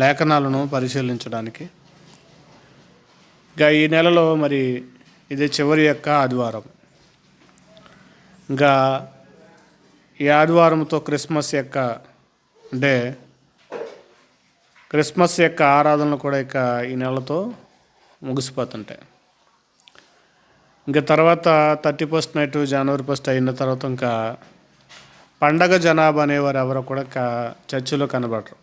లేఖనాలను పరిశీలించడానికి. ఇంకా ఈ నెలలో మరి ఇది చివరి యొక్క ఆదివారం. ఇంకా ఈ ఆదివారంతో క్రిస్మస్ యొక్క ఆరాధనలు కూడా ఇక ఈ నెలతో ముగిసిపోతుంటాయి. ఇంకా తర్వాత 31st నైట్ జనవరి 1 అయిన తర్వాత ఇంకా పండగ జనాభా అనేవారు ఎవరో కూడా చర్చిలో కనబడరు.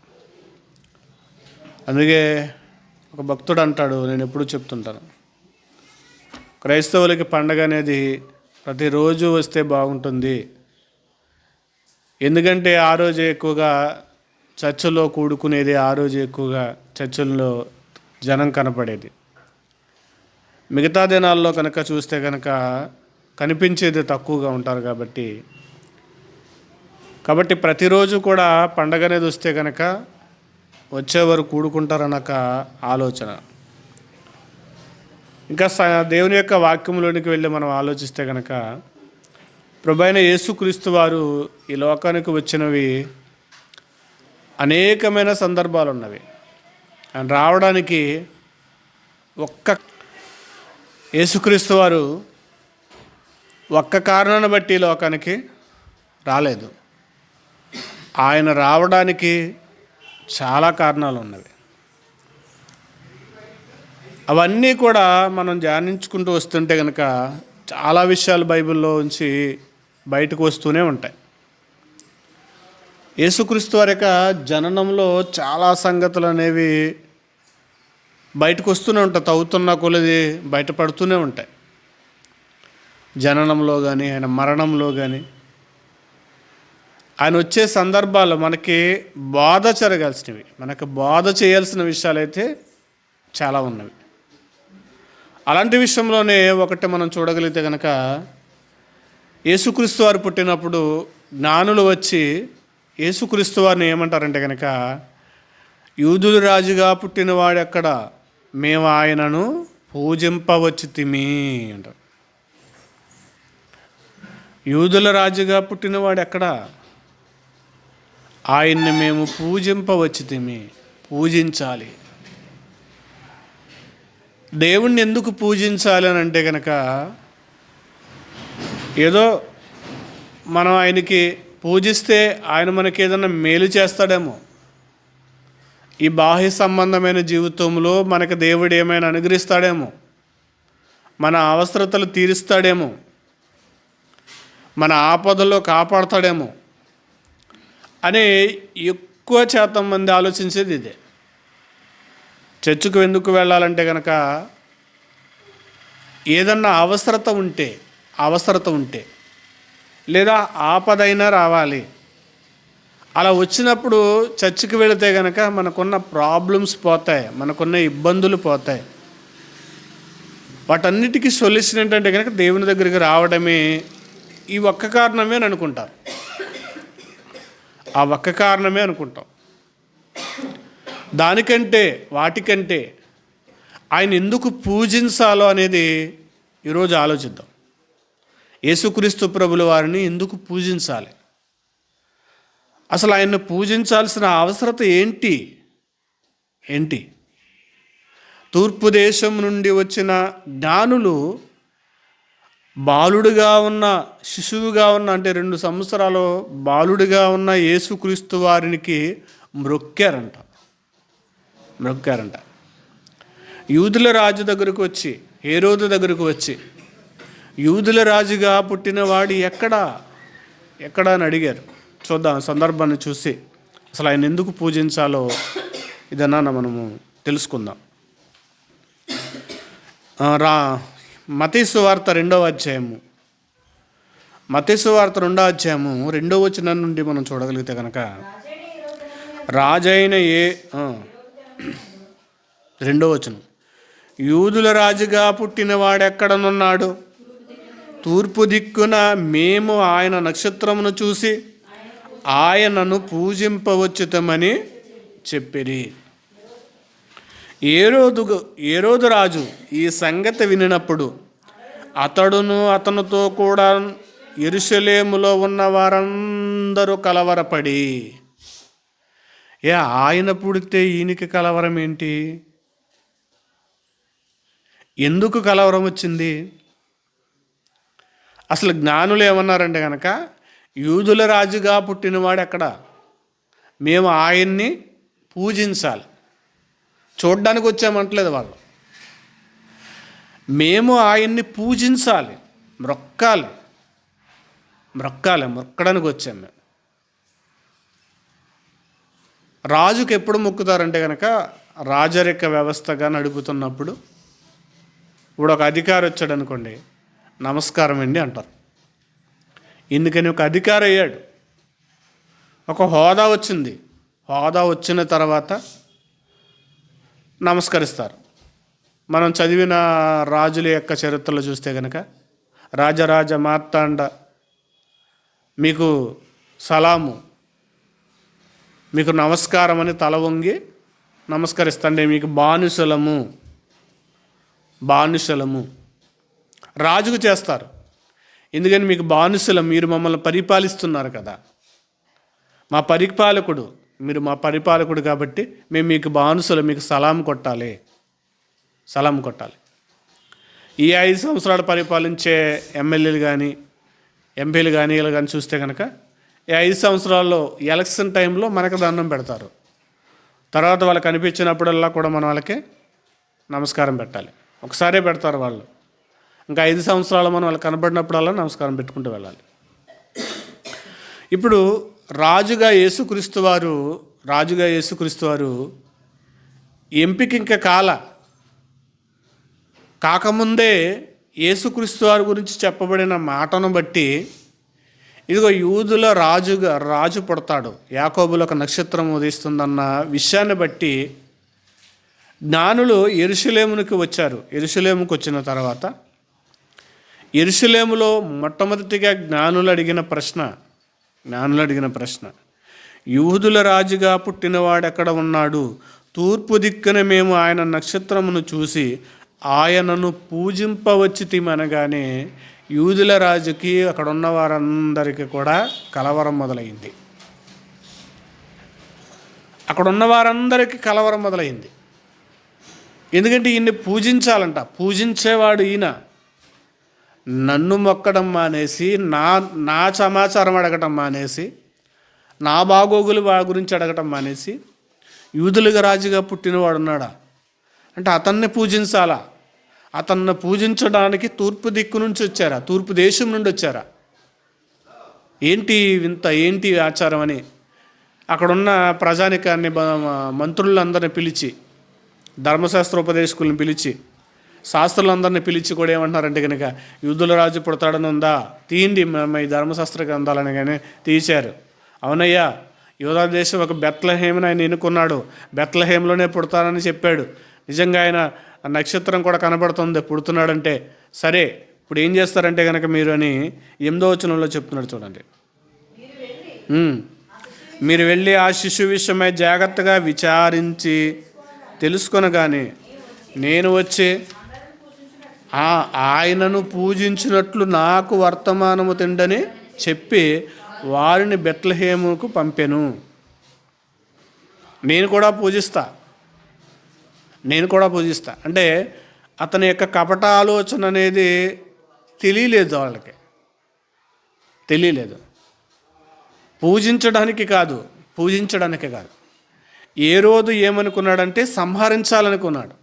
అందుకే ఒక భక్తుడు అంటాడు, నేను ఎప్పుడూ చెప్తుంటాను, క్రైస్తవులకి పండగ అనేది ప్రతిరోజు వస్తే బాగుంటుంది. ఎందుకంటే ఆ రోజు ఎక్కువగా చర్చిలో కూడుకునేది, ఆ రోజు ఎక్కువగా చర్చిల్లో జనం కనపడేది. మిగతా దినాల్లో కనుక చూస్తే కనుక కనిపించేది తక్కువగా ఉంటారు. కాబట్టి ప్రతిరోజు కూడా పండగ అనేది వస్తే కనుక వచ్చేవారు కూడుకుంటారనక ఆలోచన. ఇంకా దేవుని యొక్క వాక్యంలోనికి వెళ్ళి మనం ఆలోచిస్తే కనుక ప్రభువైన యేసుక్రీస్తు వారు ఈ లోకానికి వచ్చినవి అనేకమైన సందర్భాలు ఉన్నవి. ఆయన రావడానికి యేసుక్రీస్తు వారు ఒక్క కారణాన్ని బట్టి లోకానికి రాలేదు. ఆయన రావడానికి చాలా కారణాలు ఉన్నవి. అవన్నీ కూడా మనం ధ్యానించుకుంటూ వస్తుంటే కనుక చాలా విషయాలు బైబిల్లో నుంచి బయటకు వస్తూనే ఉంటాయి. యేసుక్రీస్తు వారి యొక్క జననంలో చాలా సంగతులు అనేవి బయటకు వస్తూనే ఉంటాయి. తవ్వుతున్న కొలది బయటపడుతూనే ఉంటాయి. జననంలో కానీ, ఆయన మరణంలో కానీ, ఆయన వచ్చే సందర్భాలు మనకి బాధ జరగాల్సినవి, మనకు బాధ చేయాల్సిన విషయాలు అయితే చాలా ఉన్నవి. అలాంటి విషయంలోనే ఒకటి మనం చూడగలిగితే కనుక, యేసుక్రీస్తు వారు పుట్టినప్పుడు జ్ఞానులు వచ్చి యేసుక్రీస్తు వారిని ఏమంటారంటే కనుక, యూదుల రాజుగా పుట్టినవాడు ఎక్కడ, మేము ఆయనను పూజింపవచ్చితిమి అంటారు. యూదుల రాజుగా పుట్టినవాడు ఎక్కడ, ఆయన్ని మేము పూజింపవచ్చితిమి, పూజించాలి. దేవుణ్ణి ఎందుకు పూజించాలి అని అంటే కనుక, ఏదో మనం ఆయనకి పూజిస్తే ఆయన మనకి ఏదైనా మేలు చేస్తాడేమో, ఈ బాహ్య సంబంధమైన జీవితంలో మనకు దేవుడు ఏమైనా అనుగ్రహిస్తాడేమో, మన అవసరతలు తీరుస్తాడేమో, మన ఆపదలో కాపాడతాడేమో అని ఎక్కువ శాతం మంది ఆలోచించేది ఇదే. చర్చికి ఎందుకు వెళ్ళాలంటే కనుక, ఏదన్నా అవసరత ఉంటే లేదా ఆపదైనా రావాలి, అలా వచ్చినప్పుడు చర్చికి వెళితే కనుక మనకున్న ప్రాబ్లమ్స్ పోతాయి, మనకున్న ఇబ్బందులు పోతాయి. వాటన్నిటికీ సొల్యూషన్ ఏంటంటే కనుక దేవుని దగ్గరికి రావడమే. ఈ ఒక్క కారణమే అని అనుకుంటారు. ఆ ఒక్క కారణమే అనుకుంటాం. వాటికంటే ఆయన ఎందుకు పూజించాలో అనేది ఈరోజు ఆలోచిద్దాం. యేసుక్రీస్తు ప్రభుల వారిని ఎందుకు పూజించాలి, అసలు ఆయన్ని పూజించాల్సిన అవసరత ఏంటి? తూర్పు దేశం నుండి వచ్చిన జ్ఞానులు బాలుడుగా ఉన్న, శిశువుగా ఉన్న, అంటే 2 సంవత్సరాలు బాలుడిగా ఉన్న యేసుక్రీస్తు వారికి మ్రొక్కారంట. యూదుల రాజు దగ్గరకు వచ్చి, హేరోదు దగ్గరకు వచ్చి, యూదుల రాజుగా పుట్టినవాడు ఎక్కడా అని అడిగారు. చూద్దాం సందర్భాన్ని చూసి అసలు ఆయన ఎందుకు పూజించాలో ఇదన్నా మనము తెలుసుకుందాం. మత్తయి సువార్త 2వ అధ్యాయము, 2వ వచనం నుండి మనం చూడగలిగితే కనుక, రాజైన 2వ వచనం, యూదుల రాజుగా పుట్టినవాడెక్కడనున్నాడు, తూర్పు దిక్కున మేము ఆయన నక్షత్రమును చూసి ఆయనను పూజింపవచ్చుతామని చెప్పిరి. ఏరోదు రాజు ఈ సంగతి వినినప్పుడు అతడును అతనితో కూడా యెరూషలేములో ఉన్న వారందరూ కలవరపడి, ఏ ఆయన పుడితే ఈయనకి కలవరం ఏంటి? ఎందుకు కలవరం వచ్చింది? అసలు జ్ఞానులు ఏమన్నారంటే కనుక, యూదుల రాజుగా పుట్టినవాడు ఎక్కడ, మేము ఆయన్ని పూజించాలి. చూడ్డానికి వచ్చామంటలేదు వాళ్ళు, మేము ఆయన్ని పూజించాలి, మొక్కడానికి వచ్చాం మేము. రాజుకి ఎప్పుడు మొక్కుతారంటే కనుక, రాజరిక వ్యవస్థగా నడుపుతున్నప్పుడు. ఇప్పుడు ఒక అధికారి వచ్చాడు అనుకోండి, నమస్కారం అండి అంటారు. ఎందుకని? ఒక అధికారి అయ్యాడు, ఒక హోదా వచ్చింది. హోదా వచ్చిన తర్వాత నమస్కరిస్తారు. మనం చదివిన రాజుల యొక్క చరిత్రలో చూస్తే కనుక, రాజరాజ మార్తాండ మీకు సలాము, మీకు నమస్కారం అని తల వంగి నమస్కరిస్తాండి, మీకు బానిసలము రాజుకు చేస్తారు. ఎందుకని? మీకు బానిసలం, మీరు మమ్మల్ని పరిపాలిస్తున్నారు కదా, మీరు మా పరిపాలకుడు కాబట్టి మేము మీకు బానిసలు, మీకు సలాం కొట్టాలి. ఈ 5 సంవత్సరాలు పరిపాలించే ఎమ్మెల్యేలు కానీ ఎంపీలు కానీ వీళ్ళు కానీ చూస్తే కనుక, ఈ 5 సంవత్సరాల్లో ఎలక్షన్ టైంలో మనకు దండం పెడతారు. తర్వాత వాళ్ళకి అనిపించినప్పుడల్లా కూడా మనం వాళ్ళకి నమస్కారం పెట్టాలి. ఒకసారే పెడతారు వాళ్ళు, ఇంకా 5 సంవత్సరాలు మనం వాళ్ళకి కనబడినప్పుడల్లా నమస్కారం పెట్టుకుంటూ వెళ్ళాలి. ఇప్పుడు రాజుగా యేసుక్రీస్తు వారు ఎంపిక ఇంకా కాకముందే యేసుక్రీస్తు వారి గురించి చెప్పబడిన మాటను బట్టి, ఇదిగో యూదుల రాజు పుడతాడు, యాకోబులో ఒక నక్షత్రం ఉదయిస్తుందన్న విషయాన్ని బట్టి జ్ఞానులు యెరూషలేమునికి వచ్చారు. యెరూషలేముకు వచ్చిన తర్వాత యెరూషలేములో మొట్టమొదటిగా జ్ఞానులు అడిగిన ప్రశ్న, యూదుల రాజుగా పుట్టినవాడు ఎక్కడ ఉన్నాడు? తూర్పు దిక్కున మేము ఆయన నక్షత్రమును చూసి ఆయనను పూజింపవచ్చితిమనగానే యూదుల రాజుకి అక్కడ ఉన్న వారందరికీ కూడా కలవరం మొదలైంది. ఎందుకంటే ఈయన్ని పూజించాలంట. పూజించేవాడు ఈయన. నన్ను మొక్కడం మానేసి, నా సమాచారం అడగటం మానేసి, నా బాగోగులు గురించి అడగటం మానేసి, యూదులుగా రాజుగా పుట్టినవాడు ఉన్నాడా అంటే అతన్ని పూజించాలా? అతన్ని పూజించడానికి తూర్పు దిక్కు నుంచి వచ్చారా? తూర్పు దేశం నుండి వచ్చారా? ఏంటి వింత, ఏంటి ఆచారం అని అక్కడున్న ప్రజానికాన్ని, మంత్రులందరిని పిలిచి, ధర్మశాస్త్రోపదేశకులను పిలిచి, శాస్త్రులందరినీ పిలిచి కూడా ఏమంటున్నారంటే కనుక, యూదుల రాజు పుడతాడని ఉందా, తీయండి ఈ ధర్మశాస్త్ర గ్రంథాలని కానీ తీశారు. అవునయ్యా, యూదా దేశం ఒక బెత్లెహేముని ఆయన ఎన్నుకున్నాడు, బెత్లెహేంలోనే పుడతానని చెప్పాడు. నిజంగా ఆయన నక్షత్రం కూడా కనబడుతుంది, పుడుతున్నాడంటే. సరే, ఇప్పుడు ఏం చేస్తారంటే కనుక మీరు అని 8వ వచనంలో చెప్తున్నాడు చూడండి. మీరు వెళ్ళి ఆ శిశువు విషయమై జాగ్రత్తగా విచారించి తెలుసుకొనగానే నేను వచ్చి ఆయనను పూజించినట్లు నాకు వర్తమానము తిండని చెప్పి వారిని బెత్లెహేముకు పంపెను. నేను కూడా పూజిస్తా అంటే అతని యొక్క కపట ఆలోచన అనేది తెలియలేదు. పూజించడానికి కాదు. ఏ రోజు ఏమనుకున్నాడంటే సంహరించాలనుకున్నాడు.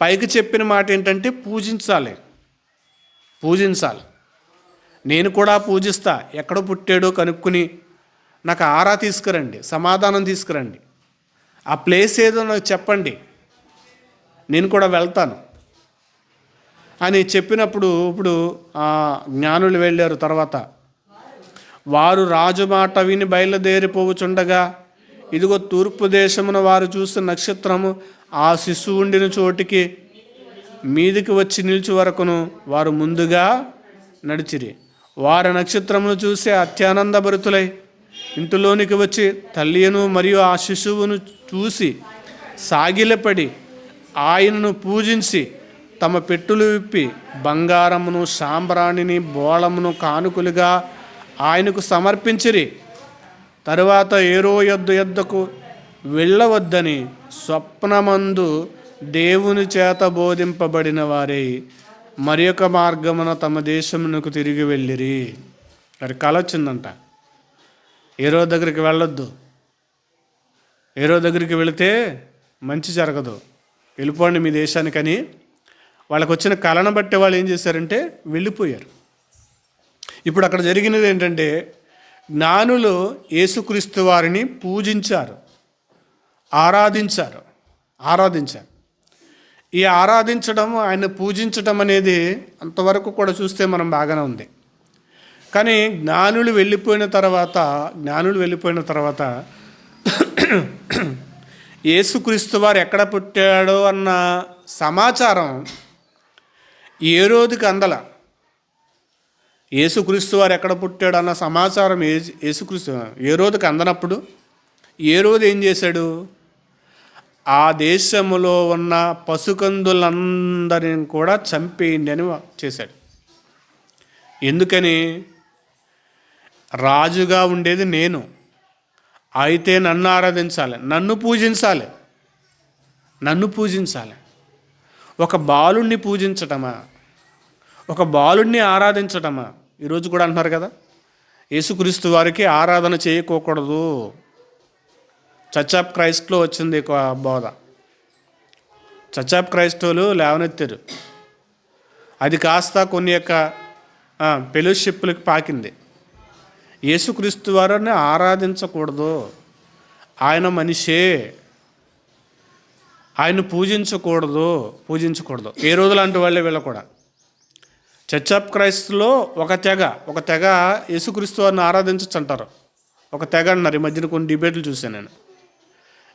పైకి చెప్పిన మాట ఏంటంటే పూజించాలి. నేను కూడా పూజిస్తా, ఎక్కడ పుట్టాడో కనుక్కుని నాకు ఆరా తీసుకురండి, సమాధానం తీసుకురండి, ఆ ప్లేస్ ఏదో నాకు చెప్పండి, నేను కూడా వెళ్తాను అని చెప్పినప్పుడు, ఇప్పుడు ఆ జ్ఞానులు వెళ్ళారు. తర్వాత వారు రాజు మాట విని బయలుదేరిపోవచుండగా ఇదిగో తూర్పు దేశమున వారు చూసిన నక్షత్రము ఆ శిశువు ఉండిన చోటికి మీదికి వచ్చి నిలిచి వరకును వారు ముందుగా నడిచిరి. వారి నక్షత్రమును చూసి అత్యానందభరితులై ఇంటిలోనికి వచ్చి తల్లియను మరియు ఆ శిశువును చూసి సాగిలపడి ఆయనను పూజించి తమ పెట్టులు విప్పి బంగారమును సాంబ్రాణిని బోళమును కానుకలుగా ఆయనకు సమర్పించిరి. తరువాత ఏరో యొద్దకు వెళ్ళవద్దని స్వప్నమందు దేవుని చేత బోధింపబడిన వారే మరి ఒక మార్గమున తమ దేశమునకు తిరిగి వెళ్ళిరి. అది కల వచ్చిందంట, ఏరో దగ్గరికి వెళ్ళొద్దు, ఏరో దగ్గరికి వెళితే మంచి జరగదు, వెళ్ళిపోండి మీ దేశానికని వాళ్ళకు వచ్చిన కళను బట్టి వాళ్ళు ఏం చేశారంటే వెళ్ళిపోయారు. ఇప్పుడు అక్కడ జరిగినది ఏంటంటే జ్ఞానులు యేసుక్రీస్తు వారిని పూజించారు, ఆరాధించారు. ఈ ఆరాధించడం, ఆయన పూజించడం అనేది అంతవరకు కూడా చూస్తే మనం బాగానే ఉంది. కానీ జ్ఞానులు వెళ్ళిపోయిన తర్వాత యేసుక్రీస్తు వారు ఎక్కడ పుట్టాడో అన్న సమాచారం హేరోదుకి అందల. యేసుక్రీస్తు వారు ఎక్కడ పుట్టాడు అన్న సమాచారం హేరోదుకి అందనప్పుడు హేరోదు ఏం చేశాడు? ఆ దేశములో ఉన్న పశుకందులందరిని కూడా చంపేయండి అని చేశాడు. ఎందుకని? రాజుగా ఉండేది నేను, అయితే నన్ను ఆరాధించాలి, నన్ను పూజించాలి. ఒక బాలుణ్ణి పూజించటమా, ఒక బాలుణ్ణి ఆరాధించటమా? ఈరోజు కూడా అంటున్నారు కదా, యేసుక్రీస్తు వారికి ఆరాధన చేయకూడదు. చర్చ్ ఆఫ్ క్రైస్ట్లో వచ్చింది బోధ. చర్చ్ ఆఫ్ క్రైస్తవులు లేవనెత్తారు. అది కాస్త కొన్ని యొక్క ఫెలోషిప్లకు పాకింది. యేసుక్రీస్తు వారిని ఆరాధించకూడదు, ఆయన మనిషే, ఆయన పూజించకూడదు. ఏ రోజు లాంటి వాళ్ళే వీళ్ళు కూడా. చర్చ్ ఆఫ్ క్రైస్ట్లో ఒక తెగ యేసుక్రీస్తు వారిని ఆరాధించచ్చు అంటారు, ఒక తెగ అన్నారు. ఈ మధ్యన కొన్ని డిబేట్లు చూశాను నేను.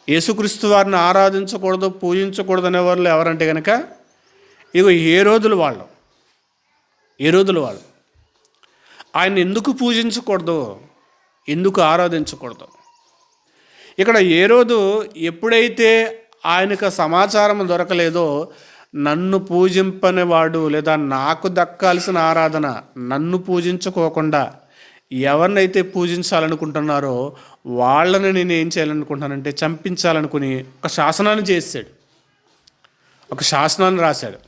యేసుక్రీస్తు వారిని ఆరాధించకూడదు, పూజించకూడదు అనేవాళ్ళు ఎవరంటే కనుక ఇగో ఏ రోజులు వాళ్ళు. ఆయన ఎందుకు పూజించకూడదు, ఎందుకు ఆరాధించకూడదు? ఇక్కడ హేరోదు ఎప్పుడైతే ఆయనకు సమాచారం దొరకలేదో, నన్ను పూజింపనివాడు లేదా నాకు దక్కాల్సిన ఆరాధన నన్ను పూజించుకోకుండా ఎవరినైతే పూజించాలనుకుంటున్నారో వాళ్ళని నేను ఏం చేయాలనుకుంటున్నానంటే చంపించాలనుకుని ఒక శాసనాన్ని చేశాడు, ఒక శాసనాన్ని రాశాడు.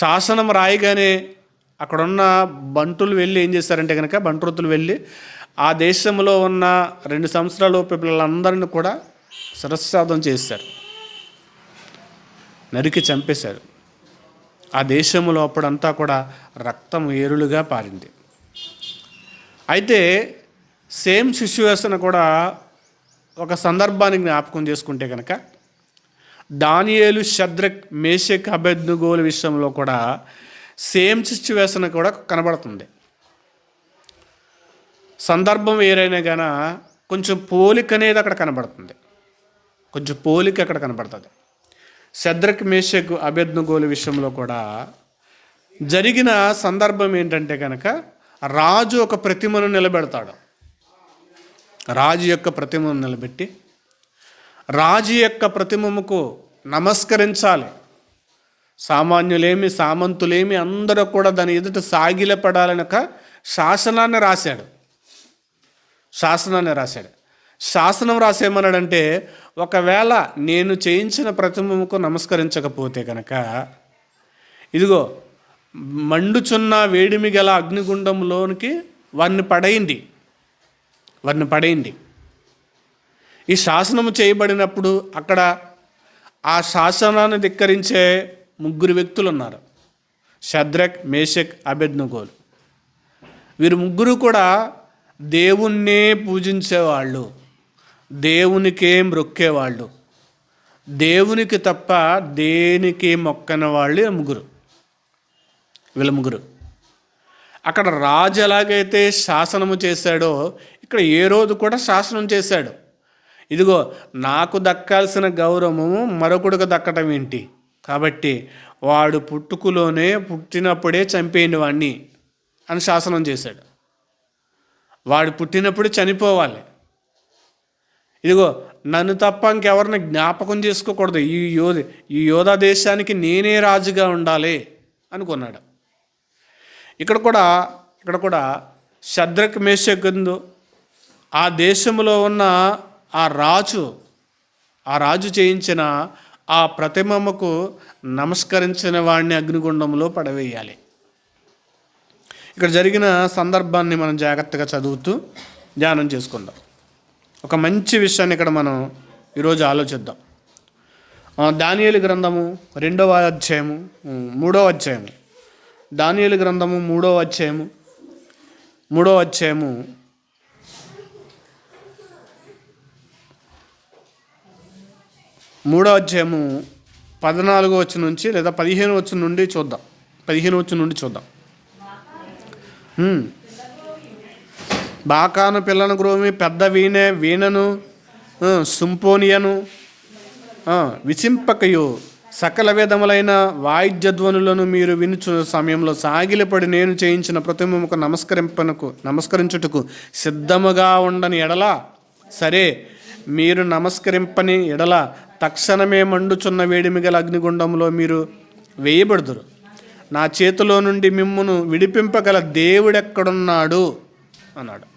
శాసనం రాయగానే అక్కడున్న బంటులు వెళ్ళి ఏం చేశారంటే కనుక, బంట్రోతులు వెళ్ళి ఆ దేశంలో ఉన్న 2 సంవత్సరాల పిల్లలందరినీ కూడా శిరస్సాధం చేశారు, నరికి చంపేశారు. ఆ దేశంలో అప్పుడంతా కూడా రక్తం ఏరులుగా పారింది. అయితే సేమ్ సిచ్యువేషన్ కూడా ఒక సందర్భాన్ని జ్ఞాపకం చేసుకుంటే కనుక దానియేలు, షద్రక్, మేషక్, అబేద్నెగోల విషయంలో కూడా సేమ్ సిచ్యువేషన్ కూడా కనబడుతుంది. సందర్భం వేరైనా కానీ కొంచెం పోలిక అనేది అక్కడ కనబడుతుంది, షద్రక్, మేషక్, అబేద్నెగోల విషయంలో కూడా జరిగిన సందర్భం ఏంటంటే కనుక రాజు ఒక ప్రతిమను నిలబెడతాడు. రాజు యొక్క ప్రతిమను నిలబెట్టి రాజు యొక్క ప్రతిమకు నమస్కరించాలి. సామాన్యులేమి సామంతులేమి అందరూ కూడా దాని ఎదుట సాగిలపడాలని ఒక శాసనాన్ని రాశాడు. శాసనం రాసేమన్నాడంటే, ఒకవేళ నేను చేయించిన ప్రతిమకు నమస్కరించకపోతే కనుక ఇదిగో మండుచున్న వేడిమి గల అగ్నిగుండంలోనికి వారిని పడేయండి. ఈ శాసనము చేయబడినప్పుడు అక్కడ ఆ శాసనాన్ని ధిక్కరించే 3 వ్యక్తులు ఉన్నారు, షద్రక్, మేషక్, అబేద్నెగోలు. వీరు 3 కూడా దేవుణ్ణే పూజించేవాళ్ళు, దేవునికే మ్రొక్కేవాళ్ళు, దేవునికి తప్ప దేనికి మొక్కని వాళ్ళు వీళ్ళ 3. అక్కడ రాజు ఎలాగైతే శాసనము చేశాడో ఇక్కడ హేరోదు కూడా శాసనం చేశాడు. ఇదిగో నాకు దక్కాల్సిన గౌరవము మరొకడికి దక్కటం ఏంటి, కాబట్టి వాడు పుట్టినప్పుడే చంపేయండి వాడిని అని శాసనం చేశాడు. వాడు పుట్టినప్పుడు చనిపోవాలి. ఇదిగో నన్ను తప్ప ఇంకెవరిని జ్ఞాపకం చేసుకోకూడదు, ఈ యోధా దేశానికి నేనే రాజుగా ఉండాలి అనుకున్నాడు. ఇక్కడ కూడా షద్రక్, మేషక్ ఆ దేశంలో ఉన్న ఆ రాజు ఆ రాజు చేయించిన ఆ ప్రతిమకు నమస్కరించిన వాడిని అగ్నిగుండంలో పడవేయాలి. ఇక్కడ జరిగిన సందర్భాన్ని మనం జాగ్రత్తగా చదువుతూ ధ్యానం చేసుకుందాం. ఒక మంచి విషయాన్ని ఇక్కడ మనం ఈరోజు ఆలోచిద్దాం. దానియేలు గ్రంథము 2వ అధ్యాయము 3వ అధ్యాయము. దానియేలు గ్రంథము 3వ అధ్యాయము 14వ వచనం నుంచి లేదా 15వ వచనం నుండి చూద్దాం. 15వ వచనం నుండి చూద్దాం. బాకాను పిల్లను గ్రోమి పెద్ద వీణను సింఫోనియను విచింపకయు సకల విధములైన వాయిద్యధ్వనులను మీరు వినుచు సమయంలో సాగిలపడి నేను చేయించిన ప్రతిమకు నమస్కరించుటకు సిద్ధముగా ఉండని ఎడల సరే, మీరు నమస్కరింపని ఎడల తక్షణమే మండుచున్న వేడిమి గల అగ్నిగుండంలో మీరు వేయబడుదురు. నా చేతిలో నుండి మిమ్మును విడిపింపగల దేవుడెక్కడున్నాడు అన్నాడు.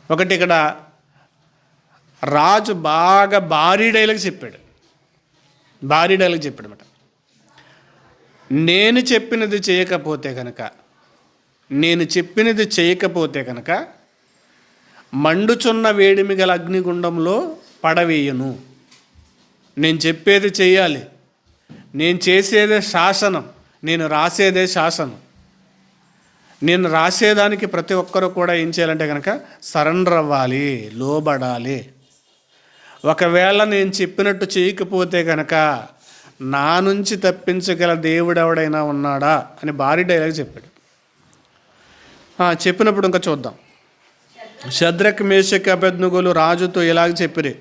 ఒకటి ఇక్కడ రాజు బాగా భారీ డైలాగ్ చెప్పాడు అన్నమాట. నేను చెప్పినది చేయకపోతే కనుక మండుచున్న వేడిమి గల అగ్నిగుండంలో పడవేయను. నేను చెప్పేది చేయాలి. నేను చేసేదే శాసనం, నేను రాసేదే శాసనం. నేను రాసేదానికి ప్రతి ఒక్కరూ కూడా ఏం చేయాలంటే కనుక సరెండర్ అవ్వాలి, లోబడాలి. ఒకవేళ నేను చెప్పినట్టు చేయకపోతే కనుక నా నుంచి తప్పించగల దేవుడు ఎవడైనా ఉన్నాడా అని భారీ డైలాగ్ చెప్పాడు. చెప్పినప్పుడు ఇంకా చూద్దాం. షద్రక్ మేషక్ అబేద్నెగోలు రాజుతో ఇలాగ చెప్పిరి,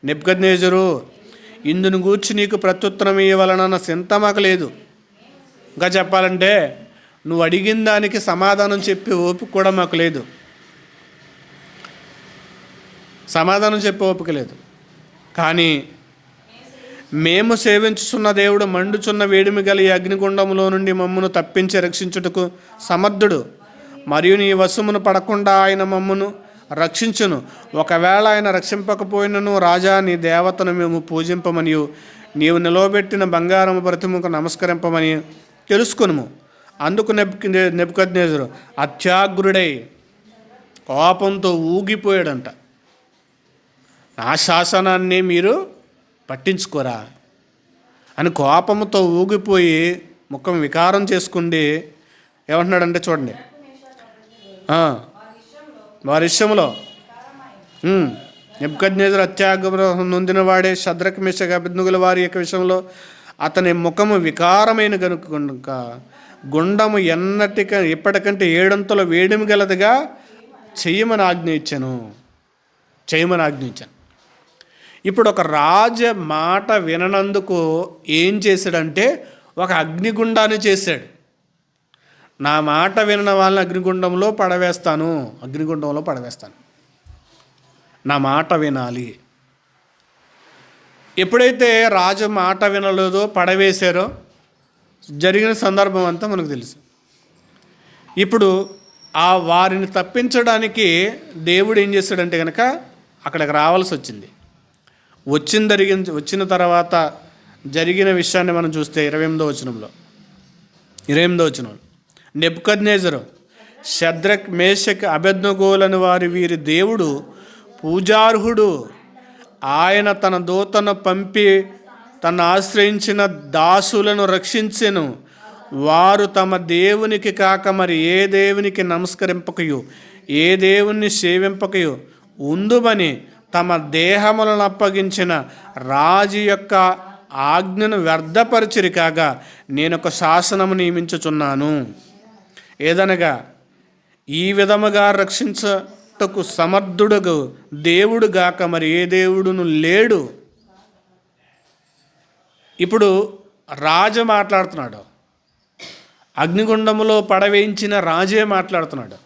నెబుకద్నెజరు, ఇందును గూర్చి నీకు ప్రత్యుత్తరం ఇవ్వాలన్న చింత మాకు లేదు. ఇంకా చెప్పాలంటే నువ్వు అడిగిన దానికి సమాధానం చెప్పే ఓపిక కూడా మాకు లేదు. కానీ మేము సేవించుచున్న దేవుడు మండుచున్న వేడిమి గల ఈ అగ్నిగుండంలో నుండి మమ్మను తప్పించి రక్షించుటకు సమర్థుడు. మరియు నీ వశమును పడకుండా ఆయన మమ్మను రక్షించును. ఒకవేళ ఆయన రక్షింపకపోయినను రాజా, నీ దేవతను మేము పూజింపమని నీవు నిలవబెట్టిన బంగారము ప్రతిమకు నమస్కరింపమని తెలుసుకొనుము. అందుకు నెబుకద్నెజరు అత్యాగ్రుడై కోపంతో ఊగిపోయాడంట. నా శాసనాన్ని మీరు పట్టించుకోరా అని కోపంతో ఊగిపోయి ముఖం వికారం చేసుకుండి ఏమంటున్నాడంటే చూడండి, వారి విషయంలో నెబుకద్నెజరు అత్యాగ్రహం నొందిన వాడే షద్రక్ మేషక్ అబేద్నెగోల వారి యొక్క విషయంలో అతని ముఖము వికారమైన కనుక గుండము ఇప్పటికంటే 7 అంతల వేడిమి గలదిగా చేయమని ఆజ్ఞ ఇచ్చాను. ఇప్పుడు ఒక రాజ మాట విననందుకు ఏం చేశాడంటే ఒక అగ్నిగుండాన్ని చేశాడు. నా మాట వినని వాళ్ళని అగ్నిగుండంలో పడవేస్తాను. నా మాట వినాలి. ఎప్పుడైతే రాజు మాట వినలేదో పడవేశారో జరిగిన సందర్భం అంతా మనకు తెలుసు. ఇప్పుడు వారిని తప్పించడానికి దేవుడు ఏం చేశాడంటే కనుక అక్కడికి రావాల్సి వచ్చింది. వచ్చిన తర్వాత జరిగిన విషయాన్ని మనం చూస్తే 28వ వచనంలో నెబుకద్నెజరు షద్రక్ మేషక్ అబేద్నెగోలను వీరి దేవుడు పూజార్హుడు. ఆయన తన దూతను పంపి తను ఆశ్రయించిన దాసులను రక్షించెను. వారు తమ దేవునికి కాక మరి ఏ దేవునికి నమస్కరింపకయు ఏ దేవుణ్ణి సేవింపకయు ఉందుమని తమ దేహములను అప్పగించిన రాజు యొక్క ఆజ్ఞను వ్యర్థపరిచిరి. కాగా నేను ఒక శాసనము నియమించుచున్నాను. ఏదనగా ఈ విధముగా రక్షించటకు సమర్థుడు దేవుడు గాక మరి ఏ దేవుడును లేడు. ఇప్పుడు రాజు మాట్లాడుతున్నాడు, అగ్నిగుండములో పడవేయించిన రాజే మాట్లాడుతున్నాడు.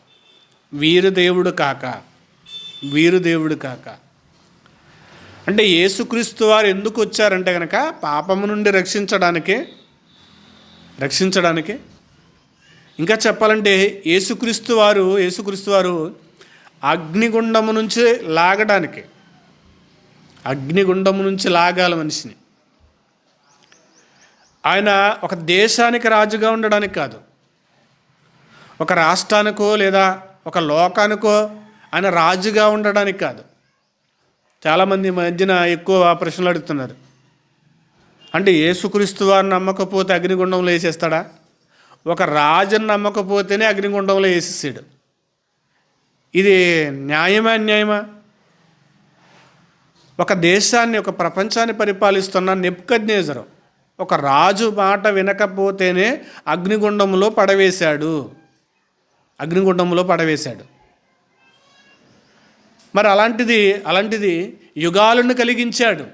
వీరు దేవుడు కాక అంటే యేసుక్రీస్తు వారు ఎందుకు వచ్చారంటే కనుక పాపము నుండి రక్షించడానికి ఇంకా చెప్పాలంటే యేసుక్రీస్తు వారు అగ్నిగుండము నుంచి లాగడానికి, అగ్నిగుండము నుంచి లాగాలి మనిషిని. ఆయన ఒక దేశానికి రాజుగా ఉండడానికి కాదు, ఒక రాష్ట్రానికో లేదా ఒక లోకానికో ఆయన రాజుగా ఉండడానికి కాదు. చాలామంది మధ్యన ఎక్కువ ప్రశ్నలు అడుగుతున్నారు. అంటే యేసుక్రీస్తు వారిని నమ్మకపోతే అగ్నిగుండంలో వేసేస్తాడా? ఒక రాజుని నమ్మకపోతేనే అగ్నిగుండంలో వేసేసాడు. ఇది న్యాయమా అన్యాయమా? ఒక దేశాన్ని, ఒక ప్రపంచాన్ని పరిపాలిస్తున్న నెబుకద్నెజరు ఒక రాజు మాట వినకపోతేనే అగ్నిగుండంలో పడవేశాడు. మరి అలాంటిది యుగాలను కలిగించాడు.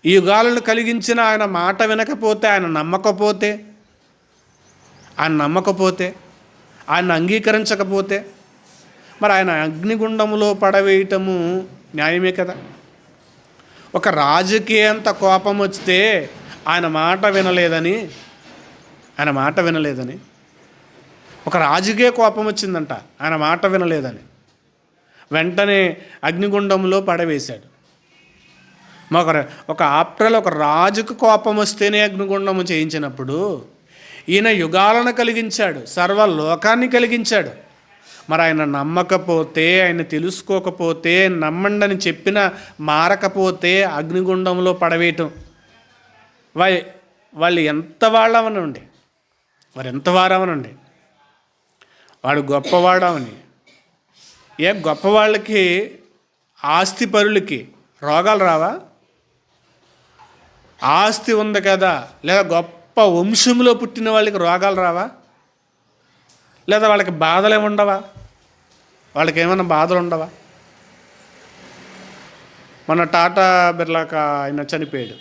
ఈ యుగాలను కలిగించిన ఆయన మాట వినకపోతే, ఆయన నమ్మకపోతే, ఆయన అంగీకరించకపోతే మరి ఆయన అగ్నిగుండంలో పడవేయటము న్యాయమే కదా. ఒక రాజుకి అంత కోపం వస్తే ఆయన మాట వినలేదని, ఒక రాజుకే కోపం వచ్చిందంట ఆయన మాట వినలేదని, వెంటనే అగ్నిగుండంలో పడవేశాడు. ఒక ఆప్టర్లో ఒక రాజుకు కోపం వస్తేనే అగ్నిగుండము చేయించినప్పుడు ఈయన యుగాలను కలిగించాడు, సర్వలోకాన్ని కలిగించాడు. మరి ఆయన నమ్మకపోతే, ఆయన తెలుసుకోకపోతే, నమ్మండని చెప్పిన మారకపోతే అగ్నిగుండంలో పడవేయటం వాళ్ళు ఎంత వాళ్ళవనండి, వాడు గొప్పవాడవని. గొప్పవాళ్ళకి, ఆస్తి పరులకి రోగాలు రావా? ఆస్తి ఉంది కదా, లేదా గొప్ప వంశంలో పుట్టిన వాళ్ళకి రోగాలు రావా? లేదా వాళ్ళకి బాధలు ఏముండవా? వాళ్ళకి ఏమైనా బాధలు ఉండవా? మన టాటా బిర్లాక ఆయన చనిపోయాడు.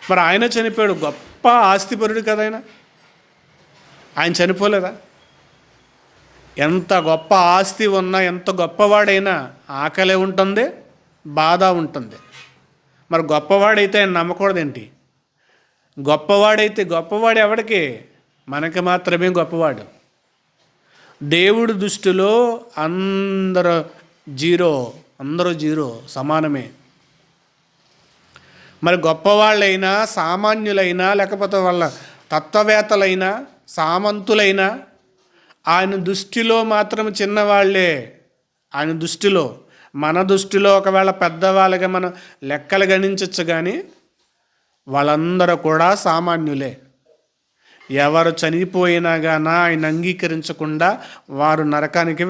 మరి ఆయన చనిపోయాడు, గొప్ప ఆస్తిపరుడు కదా ఆయన చనిపోలేదా? ఎంత గొప్ప ఆస్తి ఉన్నా, ఎంత గొప్పవాడైనా ఆకలి ఉంటుంది, బాధ ఉంటుంది. మరి గొప్పవాడైతే ఆయన నమ్మకూడదేంటి? గొప్పవాడు ఎవడికి? మనకి మాత్రమే గొప్పవాడు. దేవుడి దృష్టిలో అందరూ జీరో, సమానమే. మరి గొప్పవాళ్ళైనా, సామాన్యులైనా, లేకపోతే వాళ్ళ తత్వవేత్తలైనా, సామంతులైనా ఆయన దృష్టిలో మాత్రం చిన్నవాళ్లే. ఆయన దృష్టిలో, మన దృష్టిలో ఒకవేళ పెద్దవాళ్ళగా మనం లెక్కలు గణించవచ్చు, కానీ వాళ్ళందరూ కూడా సామాన్యులే. ఎవరు చనిపోయినా గానా ఆయన అంగీకరించకుండా వారు నరకానికి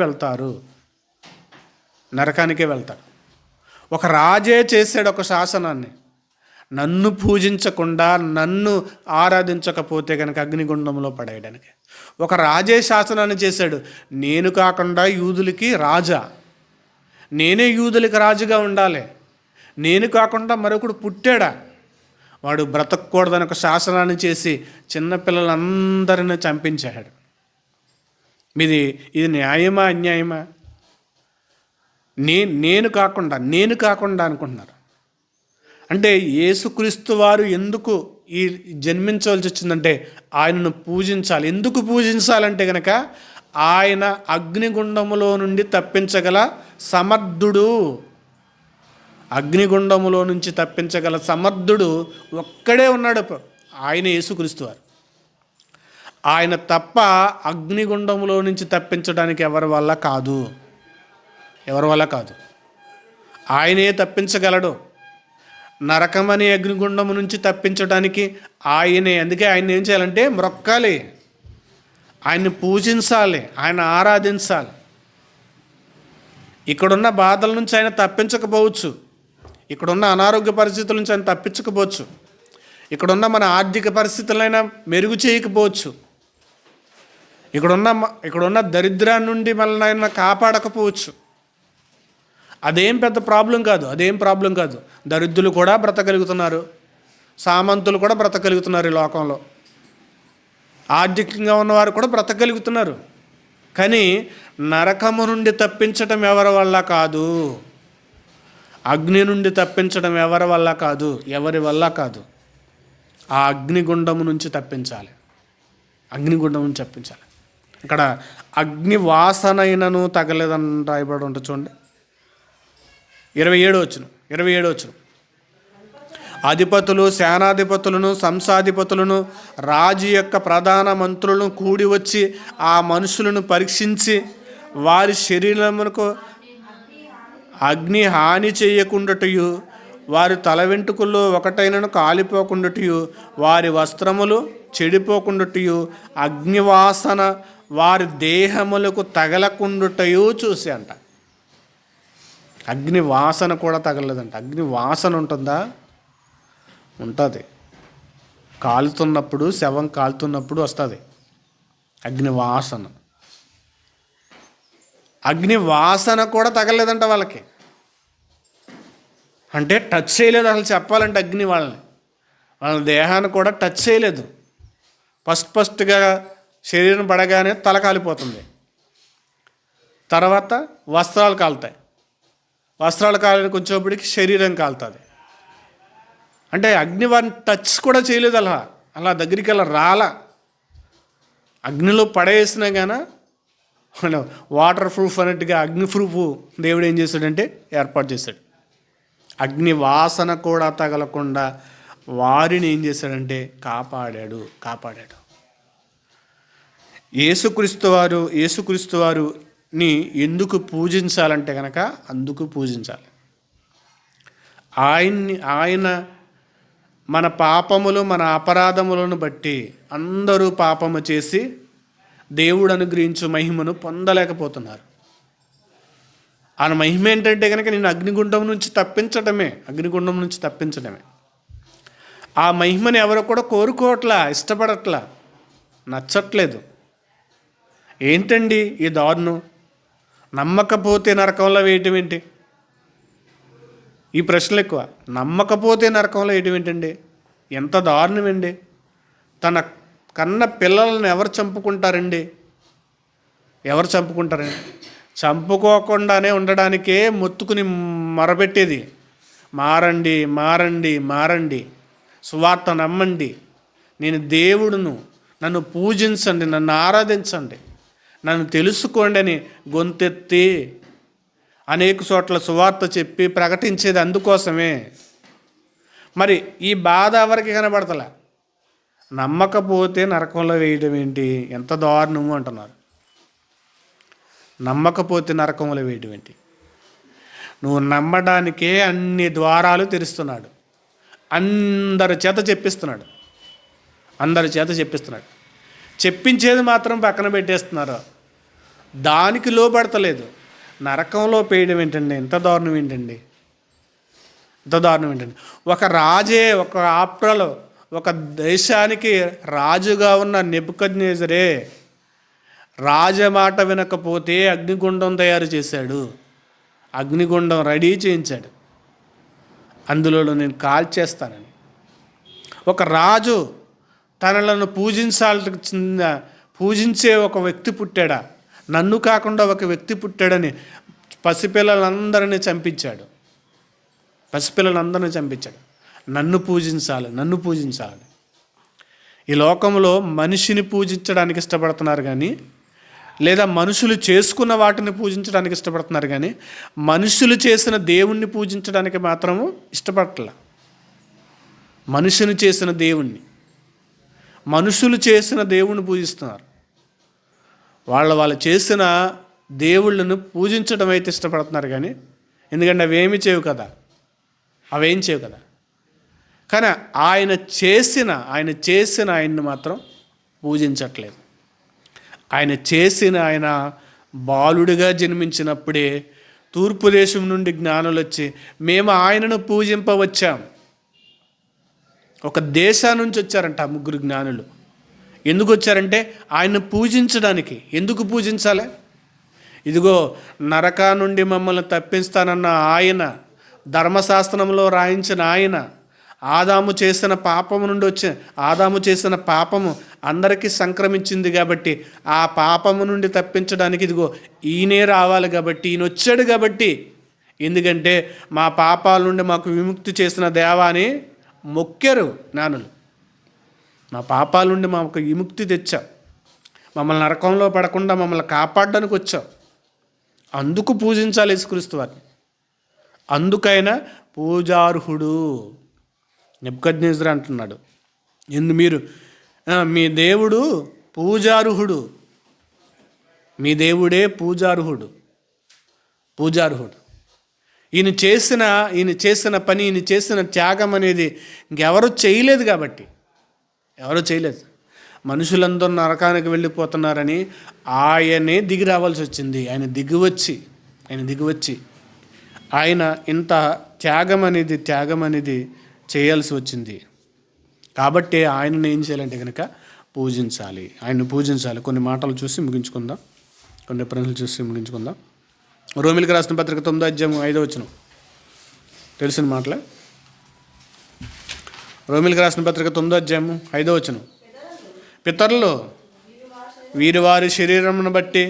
వెళ్తారు. ఒక రాజే చేశాడు ఒక శాసనాన్ని, నన్ను పూజించకుండా, నన్ను ఆరాధించకపోతే కనుక అగ్నిగుండంలో పడేయడానికి. ఒక రాజే శాసనాన్ని చేశాడు, నేను కాకుండా యూదులకి రాజా, నేనే యూదులకి రాజుగా ఉండాలి, నేను కాకుండా మరొకడు పుట్టాడా, వాడు బ్రతకూడదని ఒక శాసనాన్ని చేసి చిన్నపిల్లలందరినీ చంపించాడు. ఇది న్యాయమా అన్యాయమా? నేను కాకుండా అనుకుంటున్నారు. అంటే యేసుక్రీస్తు వారు ఎందుకు ఈ జన్మించవలసి వచ్చిందంటే ఆయనను పూజించాలి. ఎందుకు పూజించాలంటే కనుక ఆయన అగ్నిగుండములో నుండి తప్పించగల సమర్థుడు. అగ్నిగుండములో నుంచి తప్పించగల సమర్థుడు ఒక్కడే ఉన్నాడు, ఆయన యేసుక్రీస్తు వారు. ఆయన తప్ప అగ్నిగుండములో నుంచి తప్పించడానికి ఎవరి వల్ల కాదు. ఆయనే తప్పించగలడు. నరకమనే అగ్నిగుండము నుంచి తప్పించడానికి ఆయనే. అందుకే ఆయన ఏం చేయాలంటే మ్రొక్కాలి, ఆయన్ని పూజించాలి, ఆయన ఆరాధించాలి. ఇక్కడున్న బాధల నుంచి ఆయన తప్పించకపోవచ్చు, ఇక్కడున్న అనారోగ్య పరిస్థితుల నుంచి ఆయన తప్పించకపోవచ్చు, ఇక్కడున్న మన ఆర్థిక పరిస్థితులైనా మెరుగు చేయకపోవచ్చు, ఇక్కడున్న దరిద్రాన్ని నుండి మనల్ని ఆయన కాపాడకపోవచ్చు. అదేం పెద్ద ప్రాబ్లం కాదు. దరిద్రులు కూడా బ్రతకగలుగుతున్నారు, సామంతులు కూడా బ్రతకగలుగుతున్నారు ఈ లోకంలో, ఆర్థికంగా ఉన్నవారు కూడా బ్రతకగలుగుతున్నారు. కానీ నరకము నుండి తప్పించటం ఎవరి వల్ల కాదు, అగ్ని నుండి తప్పించడం ఎవరి వల్ల కాదు. ఆ అగ్నిగుండము నుంచి తప్పించాలి. ఇక్కడ అగ్ని వాసనైనను తగలేదని రాయబడి ఉంటుంది చూడండి. 27 అధిపతులు, సేనాధిపతులను, సంసాధిపతులను, రాజు యొక్క ప్రధాన మంత్రులను కూడి వచ్చి ఆ మనుషులను పరీక్షించి వారి శరీరమునకు అగ్ని హాని చేయకుండాటయు, వారి తల వెంట్రుకల్లో ఒకటైనను కాలిపోకుండాటయు, వారి వస్త్రములు చెడిపోకుండాటయు, అగ్నివాసన వారి దేహములకు తగలకుండాటయు చూసి అంట. అగ్ని వాసన కూడా తగలలేదంట. అగ్ని వాసన ఉంటుందా? ఉంటుంది. కాలుతున్నప్పుడు, శవం కాలుతున్నప్పుడు వస్తుంది అగ్ని వాసన. అగ్ని వాసన కూడా తగలేదంట వాళ్ళకి. అంటే టచ్ చేయలేదు అసలు చెప్పాలంటే అగ్ని వాళ్ళ దేహాన్ని కూడా టచ్ చేయలేదు. ఫస్ట్గా శరీరం పడగానే తల కాలిపోతుంది, తర్వాత వస్త్రాలు కాలుతాయి, వస్త్రాలు కాలిన కొంచెంప్పటికి శరీరం కాలుతుంది. అంటే అగ్ని వారిని టచ్ కూడా చేయలేదు. అలా దగ్గరికి రాలా. అగ్నిలో పడేసినా కానీ వాటర్ ప్రూఫ్ అన్నట్టుగా అగ్ని ప్రూఫ్ దేవుడు ఏం చేశాడంటే ఏర్పాటు చేశాడు. అగ్ని వాసన కూడా తగలకుండా వారిని ఏం చేశాడంటే కాపాడాడు. యేసుక్రీస్తు వారుని ఎందుకు పూజించాలంటే కనుక అందుకు పూజించాలి. ఆయన మన పాపములు, మన అపరాధములను బట్టి అందరూ పాపము చేసి దేవుడు అనుగ్రహించు మహిమను పొందలేకపోతున్నారు. ఆయన మహిమ ఏంటంటే కనుక నేను అగ్నిగుండం నుంచి తప్పించడమే. ఆ మహిమని ఎవరు కూడా కోరుకోవట్లా, ఇష్టపడట్లా, నచ్చట్లేదు. ఏంటండి ఈ దారుణం? నమ్మకపోతే నరకంలో వేయటం ఏంటి? ఈ ప్రశ్నలు ఎక్కువ. నమ్మకపోతే నరకంలో వేయటం ఏంటండి? ఎంత దారుణం అండి! తన కన్న పిల్లలను ఎవరు చంపుకుంటారండి? చంపుకోకుండానే ఉండడానికే మొత్తుకుని మొరపెట్టేది, మారండి, సువార్త నమ్మండి, నేను దేవుడును, నన్ను పూజించండి, నన్ను ఆరాధించండి, నన్ను తెలుసుకోండి అని గొంతెత్తి అనేక చోట్ల సువార్త చెప్పి ప్రకటించేది అందుకోసమే. మరి ఈ బాధ ఎవరికి కనబడతలే. నమ్మకపోతే నరకంలో వేయడం ఏంటి? ఎంత దారుణము అంటున్నారు. నమ్మకపోతే నరకంలో వేయడం ఏంటి? నువ్వు నమ్మడానికే అన్ని ద్వారాలు తెరుస్తున్నాడు. అందరి చేత చెప్పిస్తున్నాడు. చెప్పించేది మాత్రం పక్కన పెట్టేస్తున్నారు. దానికి లోపడతలేదు. నరకంలో పేయడం ఏంటండి? ఎంత దారుణం ఏంటండి? ఒక రాజే, ఒక ఆప్రలో, ఒక దేశానికి రాజుగా ఉన్న నెబుకద్నెజరే రాజమాట వినకపోతే అగ్నిగుండం తయారు చేశాడు. అగ్నిగుండం రెడీ చేయించాడు. అందులో నేను కాల్చేస్తానని. ఒక రాజు తనలను పూజించే ఒక వ్యక్తి పుట్టాడా? నన్ను కాకుండా ఒక వ్యక్తి పుట్టాడని పసిపిల్లలందరినీ చంపించాడు. నన్ను పూజించాలి. ఈ లోకంలో మనిషిని పూజించడానికి ఇష్టపడుతున్నారు కానీ, లేదా మనుషులు చేసుకున్న వాటిని పూజించడానికి ఇష్టపడుతున్నారు కానీ, మనుషులు చేసిన దేవుణ్ణి పూజించడానికి మాత్రము ఇష్టపడట్లా. మనుషులు చేసిన దేవుణ్ణి పూజిస్తున్నారు. వాళ్ళు చేసిన దేవుళ్ళను పూజించడం అయితే ఇష్టపడుతున్నారు కానీ, ఎందుకంటే అవేం చేయవు కదా. కానీ ఆయన చేసిన ఆయన్ని మాత్రం పూజించట్లేదు. ఆయన బాలుడిగా జన్మించినప్పుడే తూర్పు దేశం నుండి జ్ఞానులు వచ్చి మేము ఆయనను పూజింపవచ్చాం. ఒక దేశం నుంచి వచ్చారంట 3 జ్ఞానులు. ఎందుకు వచ్చారంటే ఆయన్ని పూజించడానికి. ఎందుకు పూజించాలి? ఇదిగో నరకా నుండి మమ్మల్ని తప్పిస్తానన్న ఆయన, ధర్మశాస్త్రంలో రాయించిన ఆయన, ఆదాము చేసిన పాపము అందరికీ సంక్రమించింది కాబట్టి ఆ పాపము నుండి తప్పించడానికి ఇదిగో ఈయనే రావాలి కాబట్టి, ఈయన వచ్చాడు కాబట్టి. ఎందుకంటే మా పాపాల నుండి మాకు విముక్తి చేసిన దేవా అని మొక్కారు జ్ఞానులు. మా పాపాల నుండి మాకు విముక్తి తెచ్చావు, మమ్మల్ని నరకంలో పడకుండా మమ్మల్ని కాపాడడానికి వచ్చావు, అందుకు పూజించాలి యేసుక్రీస్తు వారిని. అందుకైనా పూజార్హుడు. నెబుకద్నెజరు అంటున్నాడు, మీరు మీ దేవుడు పూజార్హుడు, మీ దేవుడే పూజార్హుడు. ఈయన చేసిన పని, ఈయన చేసిన త్యాగం అనేది ఇంకెవరు చేయలేదు. కాబట్టి ఎవరు చేయలేదు. మనుషులందరూ నరకానికి వెళ్ళిపోతున్నారని ఆయనే దిగి రావాల్సి వచ్చింది. ఆయన దిగివచ్చి ఆయన ఇంత త్యాగం అనేది చేయాల్సి వచ్చింది. కాబట్టి ఆయనను ఏం చేయాలంటే కనుక పూజించాలి, ఆయన్ని పూజించాలి. కొన్ని మాటలు చూసి ముగించుకుందాం, కొన్ని ప్రశ్నలు చూసి ముగించుకుందాం. రోమిలికి రాసిన పత్రిక 9వ అధ్యాయం 5వ వచనం తెలిసిన మాటలే. రోమిలికి రాసిన పత్రిక 9వ అధ్యాయం 5వ వచనం, పితరులు వీరి వారి శరీరమును బట్టి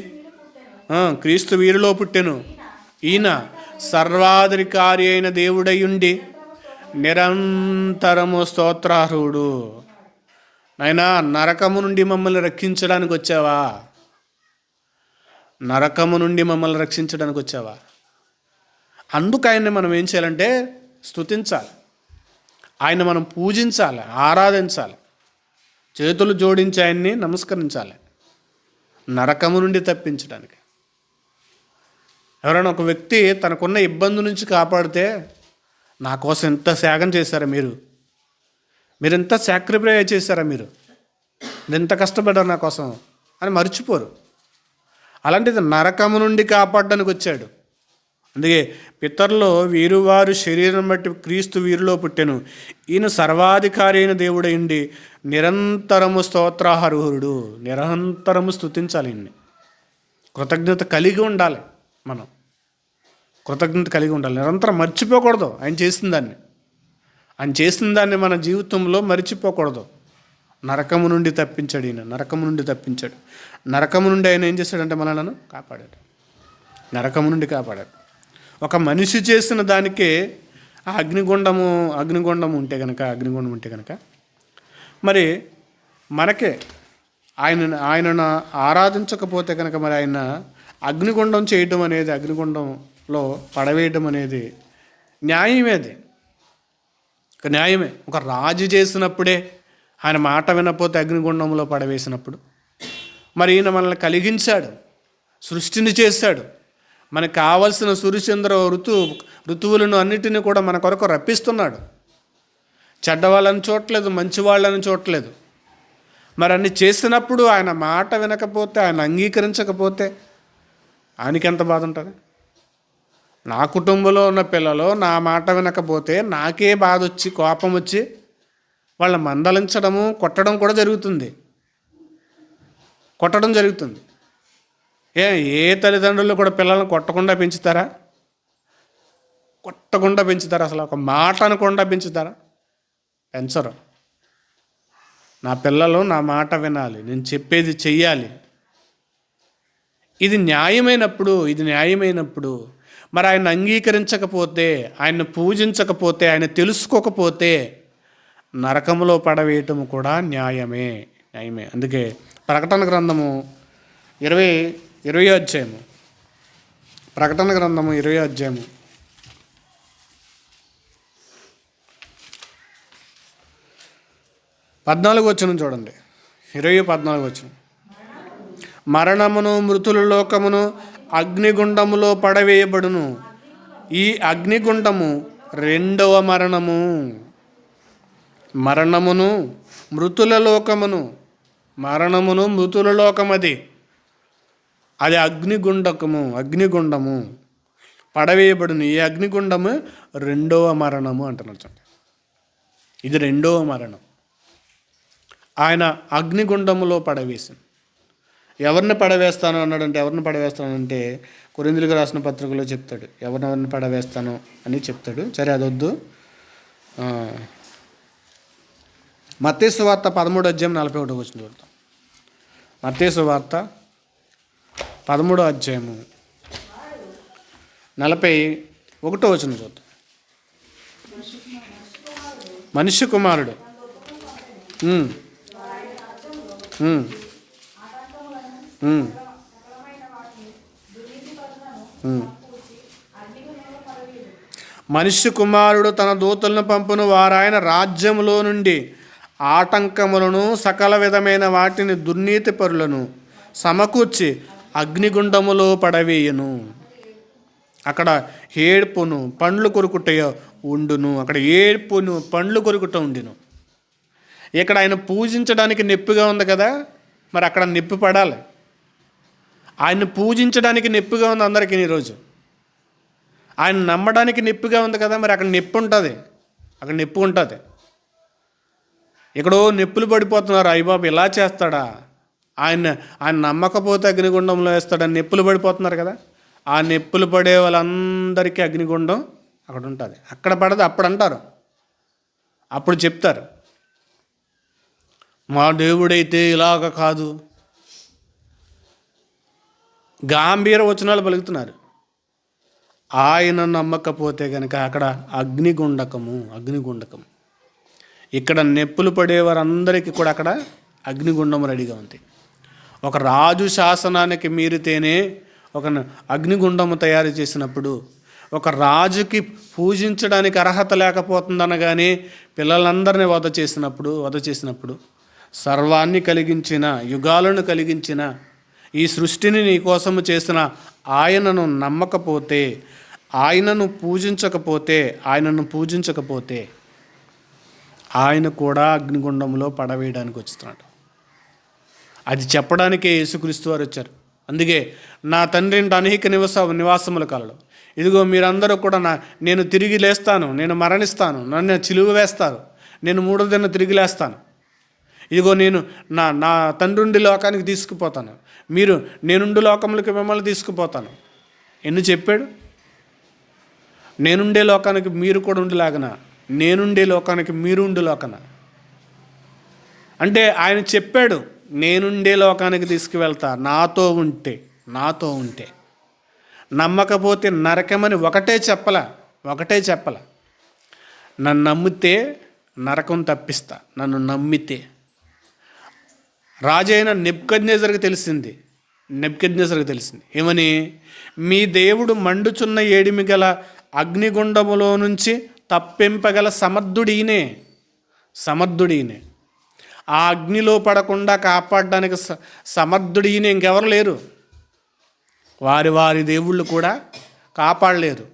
క్రీస్తు వీరిలో పుట్టెను, ఈయన సర్వాధికారి అయిన దేవుడయ్యుండి నిరంతరము స్తోత్రార్హుడు. నాయనా, నరకము నుండి మమ్మల్ని రక్షించడానికి వచ్చావా? నరకము నుండి మమ్మల్ని రక్షించడానికి వచ్చావా? అందుకు ఆయన్ని మనం ఏం చేయాలంటే స్తుతించాలి, ఆయన మనం పూజించాలి, ఆరాధించాలి, చేతులు జోడించి ఆయన్ని నమస్కరించాలి, నరకము నుండి తప్పించడానికి. ఎవరైనా ఒక వ్యక్తి తనకున్న ఇబ్బంది నుంచి కాపాడితే, నా కోసం ఎంత త్యాగం చేశారా మీరు ఎంత సాక్రిఫైస్ చేశారా మీరు ఎంత కష్టపడ్డారు నా కోసం అని మర్చిపోరు. అలాంటిది నరకము నుండి కాపాడడానికి వచ్చాడు. అందుకే పితరులు వీరువారు శరీరం బట్టి క్రీస్తు వీరిలో పుట్టెను, ఈయన సర్వాధికారి అయిన దేవుడైండి నిరంతరము స్తోత్రార్హుడు. నిరంతరము స్తుతించాలి, ఈయన్ని కృతజ్ఞత కలిగి ఉండాలి. మనం కృతజ్ఞత కలిగి ఉండాలి, నిరంతరం మర్చిపోకూడదు. ఆయన చేసిన దాన్ని మన జీవితంలో మర్చిపోకూడదు. నరకము నుండి తప్పించాడు ఈయన, నరకము నుండి ఆయన ఏం చేశాడంటే మనలను కాపాడాడు, నరకము నుండి కాపాడాడు. ఒక మనిషి చేసిన దానికే ఆ అగ్నిగుండం ఉంటే కనుక మరి మనకే ఆయనను ఆరాధించకపోతే కనుక మరి ఆయన అగ్నిగుండం చేయటం అనేది, అగ్నిగుండంలో పడవేయటం అనేది న్యాయమే. అది ఒక న్యాయమే. ఒక రాజు చేసినప్పుడే ఆయన మాట వినకపోతే అగ్నిగుండంలో పడవేసినప్పుడు, మరి ఈయన మనల్ని కలిగించాడు, సృష్టిని చేశాడు, మనకు కావలసిన సూర్యచంద్ర ఋతువులను అన్నిటినీ కూడా మన కొరకు రప్పిస్తున్నాడు. చెడ్డవాళ్ళని చూడలేదు, మంచి వాళ్ళని చూడలేదు. మరి అన్ని చేసినప్పుడు ఆయన మాట వినకపోతే, ఆయన అంగీకరించకపోతే ఆయనకి ఎంత బాధ ఉంటుంది? నా కుటుంబంలో ఉన్న పిల్లలు నా మాట వినకపోతే నాకే బాధ వచ్చి, కోపం వచ్చి వాళ్ళ మందలించడము, కొట్టడం కూడా జరుగుతుంది. ఏ తల్లిదండ్రులు కూడా పిల్లల్ని కొట్టకుండా పెంచుతారా? అసలు ఒక మాట అనకుండా పెంచుతారా? పెంచరు. నా పిల్లలు నా మాట వినాలి, నేను చెప్పేది చెయ్యాలి. ఇది న్యాయమైనప్పుడు మరి ఆయన అంగీకరించకపోతే, ఆయన పూజించకపోతే, ఆయన తెలుసుకోకపోతే నరకములో పడవేయటం కూడా న్యాయమే. అందుకే ప్రకటన గ్రంథము 20వ అధ్యాయము, ప్రకటన గ్రంథము 20వ అధ్యాయము 14వ వచనం చూడండి. 20:14 వచనం, మరణమును మృతుల లోకమును అగ్నిగుండములో పడవేయబడును. ఈ అగ్నిగుండము రెండవ మరణమును మృతుల లోకమది. అది అగ్నిగుండము పడవేయబడును. ఈ అగ్నిగుండము రెండవ మరణము అంటున్నారు. ఇది రెండవ మరణం. ఆయన అగ్నిగుండములో పడవేసింది. ఎవరిని పడవేస్తాను అన్నాడంటే, ఎవరిని పడవేస్తానంటే కొరింథీయులకు రాసిన పత్రికలో చెప్తాడు, ఎవరిని పడవేస్తాను అని చెప్తాడు. సరే, అదొద్దు. మత్తయి సువార్త 13వ అధ్యాయం 41వ వచనం చూద్దాం. మత్తయి సువార్త 13వ అధ్యాయము 41వ వచనం చూద్దాం. మనిషి కుమారుడు మనుష్య కుమారుడు తన దూతలను పంపును, వారాయన రాజ్యములో నుండి ఆటంకములను సకల విధమైన వాటిని దుర్నీతి పరులను సమకూర్చి అగ్నిగుండములో పడవేయును. అక్కడ ఏడ్పును పండ్లు కొరుకుట ఉండును. అక్కడ ఏడ్పును పండ్లు కొరుకుట ఉండును. ఇక్కడ ఆయన పూజించడానికి నొప్పిగా ఉంది కదా, మరి అక్కడ నొప్పి పడాలి. ఆయన్ని పూజించడానికి నొప్పిగా ఉంది అందరికీ ఈరోజు. ఆయన నమ్మడానికి నొప్పిగా ఉంది కదా, మరి అక్కడ నొప్పి ఉంటుంది. అక్కడ నొప్పి ఉంటుంది. ఎక్కడో నొప్పులు పడిపోతున్నారు. అయ్యబాబు ఇలా చేస్తాడా, ఆయన నమ్మకపోతే అగ్నిగుండంలో వేస్తాడని నొప్పులు పడిపోతున్నారు కదా. ఆ నొప్పులు పడే వాళ్ళందరికీ అగ్నిగుండం అక్కడ ఉంటుంది. అక్కడ పడదు, అప్పుడు అంటారు, అప్పుడు చెప్తారు, మా దేవుడైతే ఇలాగ కాదు. గాంభీర వచనాలు పలుకుతున్నారు. ఆయన నమ్మకపోతే కనుక అక్కడ అగ్నిగుండకము. ఇక్కడ నొప్పులు పడేవారందరికీ కూడా అక్కడ అగ్నిగుండం రెడీగా ఉంది. ఒక రాజు శాసనానికి మీరితేనే ఒక అగ్నిగుండము తయారు చేసినప్పుడు, ఒక రాజుకి పూజించడానికి అర్హత లేకపోతుందనగానే పిల్లలందరినీ వధ చేసినప్పుడు సర్వాన్ని కలిగించిన, యుగాలను కలిగించిన, ఈ సృష్టిని నీ కోసము చేసిన ఆయనను నమ్మకపోతే, ఆయనను పూజించకపోతే ఆయన కూడా అగ్నిగుండంలో పడవేయడానికి వస్తున్నాడు. అది చెప్పడానికే యేసుక్రీస్తు వారు వచ్చారు. అందుకే నా తండ్రి ఇంట అనేక నివాసముల కలడు. ఇదిగో మీరందరూ కూడా నేను తిరిగి లేస్తాను, నేను మరణిస్తాను, నన్ను చిలువ వేస్తారు, నేను మూడో దిన తిరిగి లేస్తాను. ఇదిగో నేను నా తండ్రుండి లోకానికి తీసుకుపోతాను, మీరు నేనుండి లోకములకి మిమ్మల్ని తీసుకుపోతాను ఎన్ని చెప్పాడు. నేనుండే లోకానికి మీరు కూడా ఉండేలాగన, నేనుండే లోకానికి మీరు ఉండే లోకన. అంటే ఆయన చెప్పాడు, నేనుండే లోకానికి తీసుకువెళ్తా, నాతో ఉంటే. నమ్మకపోతే నరకమని ఒకటే చెప్పల. నన్ను నమ్మితే నరకం తప్పిస్తా, నన్ను నమ్మితే. రాజైన నెబుకద్నెజరుకు తెలిసింది ఏమని, మీ దేవుడు మండుచున్న ఏడిమి గల అగ్నిగుండములో నుంచి తప్పింపగల సమర్థుడీనే. ఆ అగ్నిలో పడకుండా కాపాడడానికి సమర్థుడీనే, ఇంకెవరు లేరు. వారి దేవుళ్ళు కూడా కాపాడలేరు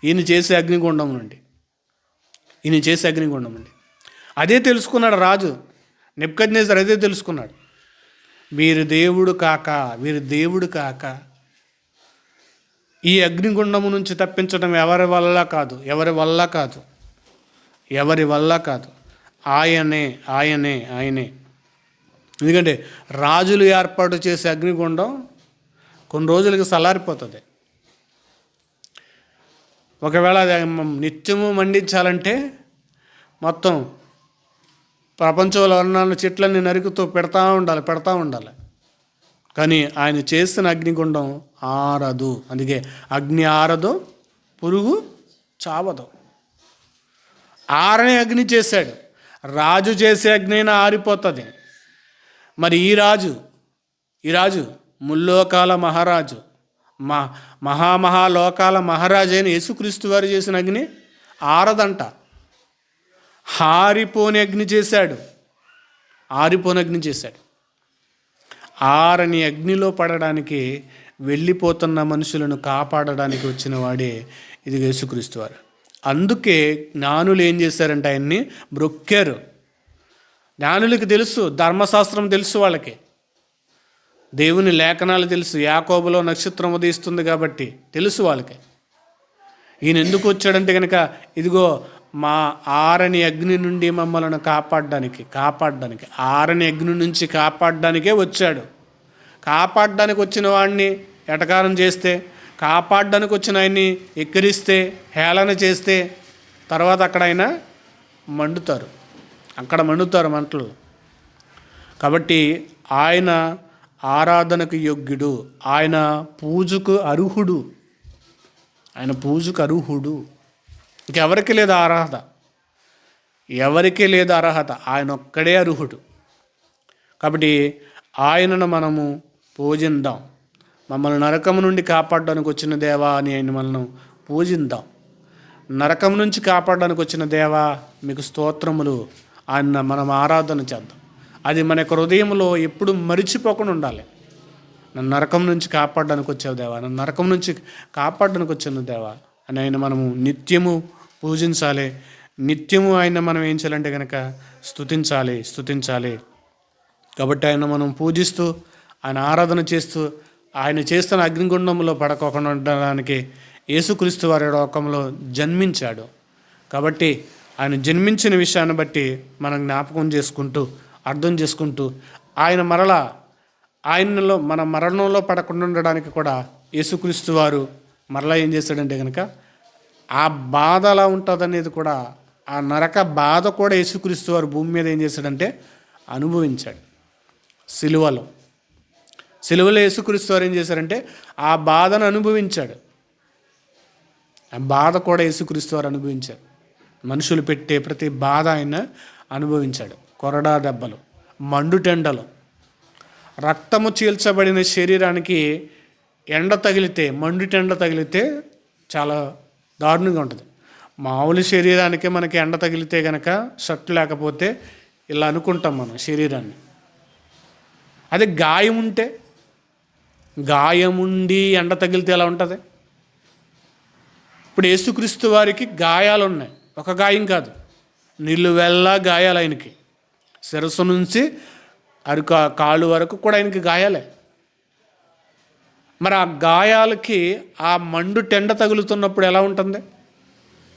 ఈయన చేసే అగ్నిగుండం నుండి. అదే తెలుసుకున్నాడు రాజు నెబుకద్నెజరు, అదే తెలుసుకున్నాడు. వీరి దేవుడు కాక ఈ అగ్నిగుండము నుంచి తప్పించడం ఎవరి వల్ల కాదు. ఆయనే. ఎందుకంటే రాజులు ఏర్పాటు చేసే అగ్నిగుండం కొన్ని రోజులకి చల్లారిపోతుంది. ఒకవేళ అది నిత్యము మండించాలంటే మొత్తం ప్రపంచంలో ఉన్న చెట్లన్నీ నరుకుతూ పెడతా ఉండాలి. కానీ ఆయన చేసిన అగ్నిగుండం ఆరదు. అందుకే అగ్ని ఆరదు, పురుగు చావదు. ఆరని అగ్ని చేశాడు. రాజు చేసే అగ్ని అయినా ఆరిపోతుంది. మరి ఈ రాజు ముల్లోకాల మహారాజు, మహాలోకాల మహారాజు అయిన యేసుక్రీస్తు వారు చేసిన అగ్ని ఆరదంట. ఆరిపోని అగ్ని చేశాడు. ఆరని అగ్నిలో పడడానికి వెళ్ళిపోతున్న మనుషులను కాపాడడానికి వచ్చిన వాడే ఇది యేసుక్రీస్తు వారు. అందుకే జ్ఞానులు ఏం చేశారంటే ఆయన్ని బ్రొక్కారు. జ్ఞానులకి తెలుసు, ధర్మశాస్త్రం తెలుసు, వాళ్ళకి దేవుని లేఖనాలు తెలుసు, యాకోబులో నక్షత్రం ఉదయిస్తుంది కాబట్టి తెలుసు వాళ్ళకి. ఈయన ఎందుకు వచ్చాడంటే కనుక ఇదిగో మా ఆరని అగ్ని నుండి మమ్మల్ని కాపాడడానికి ఆరని అగ్ని నుంచి కాపాడడానికే వచ్చాడు. కాపాడడానికి వచ్చిన వాడిని ఎటకారం చేస్తే, కాపాడడానికి వచ్చిన ఆయన్ని ఎక్కిరిస్తే, హేళన చేస్తే తర్వాత అక్కడ ఆయన మండుతారు మంటలు. కాబట్టి ఆయన ఆరాధనకు యోగ్యుడు, ఆయన పూజకు అర్హుడు. ఇంకెవరికి లేదు అర్హత, ఆయన ఒక్కడే అర్హుడు. కాబట్టి ఆయనను మనము పూజిద్దాం. మమ్మల్ని నరకము నుండి కాపాడడానికి వచ్చిన దేవా అని ఆయన మనల్ని పూజిద్దాం. నరకం నుంచి కాపాడడానికి వచ్చిన దేవా మీకు స్తోత్రములు. ఆయన మనం ఆరాధన చేద్దాం. అది మన యొక్క హృదయంలో ఎప్పుడు మరిచిపోకుండా ఉండాలి. నన్ను నరకం నుంచి కాపాడడానికి వచ్చావు దేవా, నన్ను నరకం నుంచి కాపాడడానికి వచ్చాను దేవా అని ఆయన మనము నిత్యము పూజించాలి. నిత్యము ఆయన మనం ఏం చేయాలంటే కనుక స్తుతించాలి. కాబట్టి ఆయన మనం పూజిస్తూ, ఆయన ఆరాధన చేస్తూ, ఆయన చేస్తున్న అగ్నిగుండంలో పడకోకుండా ఉండడానికి యేసుక్రీస్తు వారి లోకంలో జన్మించాడు. కాబట్టి ఆయన జన్మించిన విషయాన్ని బట్టి మనం జ్ఞాపకం చేసుకుంటూ, అర్థం చేసుకుంటూ, ఆయన మరలా ఆయనలో మన మరణంలో పడకుండా ఉండడానికి కూడా యేసుక్రీస్తు వారు మరలా ఏం చేశాడంటే కనుక ఆ బాధ అలా ఉంటుందనేది కూడా, ఆ నరక బాధ కూడా యేసుక్రీస్తు వారు భూమి మీద ఏం చేశాడంటే అనుభవించాడు. సిలువలో యేసుక్రీస్తు వారు ఏం చేశారంటే ఆ బాధను అనుభవించాడు. ఆ బాధ కూడా యేసుక్రీస్తు వారు అనుభవించారు. మనుషులు పెట్టే ప్రతి బాధ ఆయన అనుభవించాడు. కొరడా దెబ్బలు, మండుటెండలు, రక్తము చీల్చబడిన శరీరానికి మండుటెండ తగిలితే చాలా దారుణంగా ఉంటుంది. మామూలు శరీరానికి మనకి ఎండ తగిలితే కనుక షర్ట్ లేకపోతే ఇలా అనుకుంటాం మనం శరీరాన్ని. అదే గాయముండి ఎండ తగిలితే ఎలా ఉంటుంది? ఇప్పుడు యేసుక్రీస్తు వారికి గాయాలు ఉన్నాయి. ఒక గాయం కాదు, నిలువెల్లా గాయాలు ఆయనకి. శిరస్సు నుంచి కాళ్ళు వరకు కూడా ఆయనకి గాయాలే. మరి ఆ గాయాలకి ఆ మండుటెండ తగులుతున్నప్పుడు ఎలా ఉంటుంది?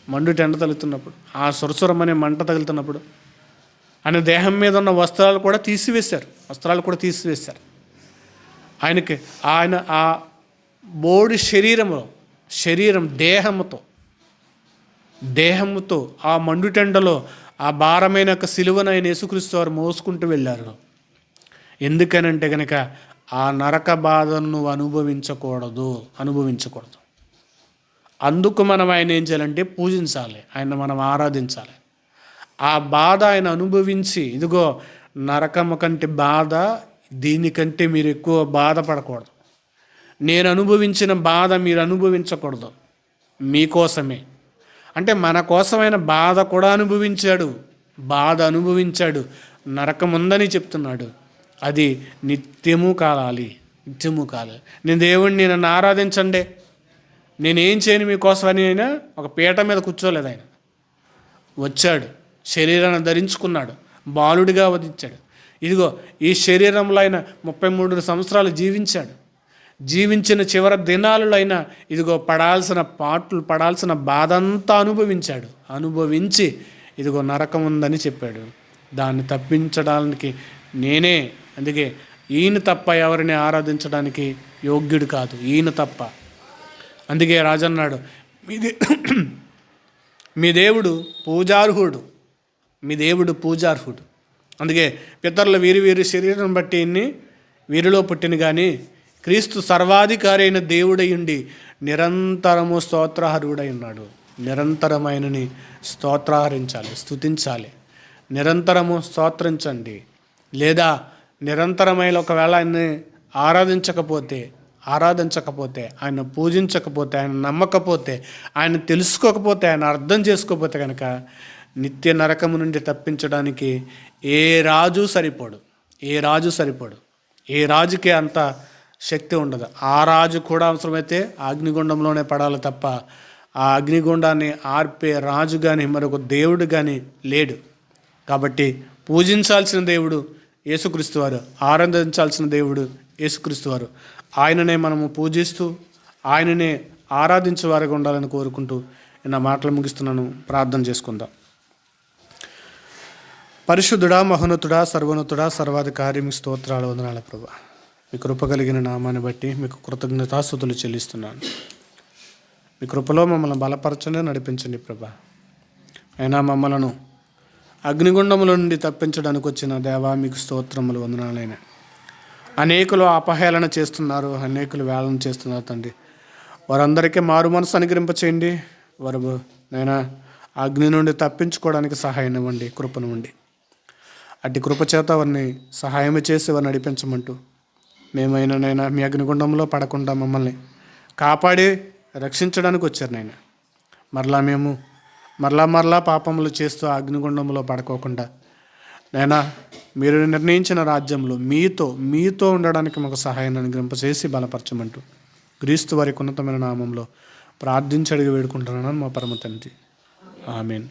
మండుటెండ తగులుతున్నప్పుడు, ఆ సురసురమనే మంట తగులుతున్నప్పుడు ఆయన దేహం మీద ఉన్న వస్త్రాలు కూడా తీసివేశారు. ఆయనకి ఆయన ఆ బోడి దేహముతో ఆ మండుటెండలో ఆ భారమైన యొక్క సిలువను ఆయన యేసుక్రీస్తు వారు మోసుకుంటూ వెళ్ళారు. ఎందుకనంటే కనుక ఆ నరక బాధను నువ్వు అనుభవించకూడదు. అందుకు మనం ఆయన ఏం చేయాలంటే పూజించాలి, ఆయన మనం ఆరాధించాలి. ఆ బాధ ఆయన అనుభవించి, ఇదిగో నరకము కంటే బాధ, దీనికంటే మీరు ఎక్కువ బాధపడకూడదు. నేను అనుభవించిన బాధ మీరు అనుభవించకూడదు. మీకోసమే అంటే మన కోసమైన బాధ కూడా అనుభవించాడు. నరకం ఉందని చెప్తున్నాడు. అది నిత్యము కాలాలి. నేను దేవుణ్ణి, నన్ను ఆరాధించండి, నేనేం చేయను మీకోసమని అయినా ఒక పీట మీద కూర్చోలేదు. ఆయన వచ్చాడు, శరీరాన్ని ధరించుకున్నాడు, బాలుడిగా వధించాడు. ఇదిగో ఈ శరీరంలో ఆయన 33 సంవత్సరాలు జీవించిన చివరి దినాలలో అయినా ఇదిగో పడాల్సిన బాధ అంతా అనుభవించి ఇదిగో నరకం ఉందని చెప్పాడు. దాన్ని తప్పించడానికి నేనే, అందుకే ఈయన తప్ప ఎవరిని ఆరాధించడానికి యోగ్యుడు కాదు, ఈయన తప్ప. అందుకే రాజన్నాడు, మీ దేవుడు పూజార్హుడు. అందుకే పితరుల వీరి శరీరం బట్టి వీరిలో పుట్టిన కానీ క్రీస్తు సర్వాధికారి అయిన దేవుడయ్యుండి నిరంతరము స్తోత్రార్హుడై ఉన్నాడు. నిరంతరమైనని స్తోత్రాహరించాలి, స్తుతించాలి. నిరంతరము స్తోత్రించండి. లేదా నిరంతరమైన ఒకవేళ ఆయన్ని ఆరాధించకపోతే, ఆయన పూజించకపోతే, ఆయన నమ్మకపోతే, ఆయన తెలుసుకోకపోతే, ఆయన అర్థం చేసుకోకపోతే కనుక నిత్య నరకము నుండి తప్పించడానికి ఏ రాజు సరిపోడు. ఏ రాజుకే అంత శక్తి ఉండదు. ఆ రాజు కూడా అవసరమైతే అగ్నిగుండంలోనే పడాలి తప్ప ఆ అగ్నిగుండాన్ని ఆర్పే రాజు కానీ మరొక దేవుడు కానీ లేడు. కాబట్టి పూజించాల్సిన దేవుడు యేసుక్రీస్తు వారు, ఆరాధించాల్సిన దేవుడు యేసుక్రీస్తు వారు. ఆయననే మనము పూజిస్తూ ఆయననే ఆరాధించే వారిగా ఉండాలని కోరుకుంటూ నా మాటలు ముగిస్తున్నాను. ప్రార్థన చేసుకుందాం. పరిశుద్ధుడా, మహోన్నతుడా, సర్వోన్నతుడా, సర్వాధికారి, మీకు స్తోత్రాలు, వందనాలు ప్రభువా. మీ కృప కలిగిన నామాన్ని బట్టి మీకు కృతజ్ఞతాస్తుతులు చెల్లిస్తున్నాను. మీ కృపలో మమ్మల్ని బలపరచండి, నడిపించండి ప్రభా. అయినా మమ్మలను అగ్నిగుండముల నుండి తప్పించడానికి వచ్చిన దేవా మీకు స్తోత్రములు, వందనాలైన. అనేకులు అపహేళన చేస్తున్నారు, అనేకులు వేళన చేస్తున్నారు తండ్రి. వారందరికీ మారు మనసు అనుగ్రహింపచేయండి. వారు నైనా అగ్ని నుండి తప్పించుకోవడానికి సహాయం ఇవ్వండి, కృపనివ్వండి. అట్టి కృపచేత వారిని సహాయం చేసి వారిని నడిపించమంటూ మేమైనా మీ అగ్నిగుండంలో పడకుండా మమ్మల్ని కాపాడి రక్షించడానికి వచ్చారు నాయన. మరలా పాపములు చేస్తూ అగ్నిగుండంలో పడుకోకుండా నైనా మీరు నిర్ణయించిన రాజ్యంలో మీతో ఉండడానికి మాకు సహాయాన్ని అనుగ్రహింపచేసి బలపరచమంటూ క్రీస్తు వారి ఉన్నతమైన నామంలో ప్రార్థించి అడిగి వేడుకుంటున్నాను మా పరమ తండ్రి. ఆమేన్.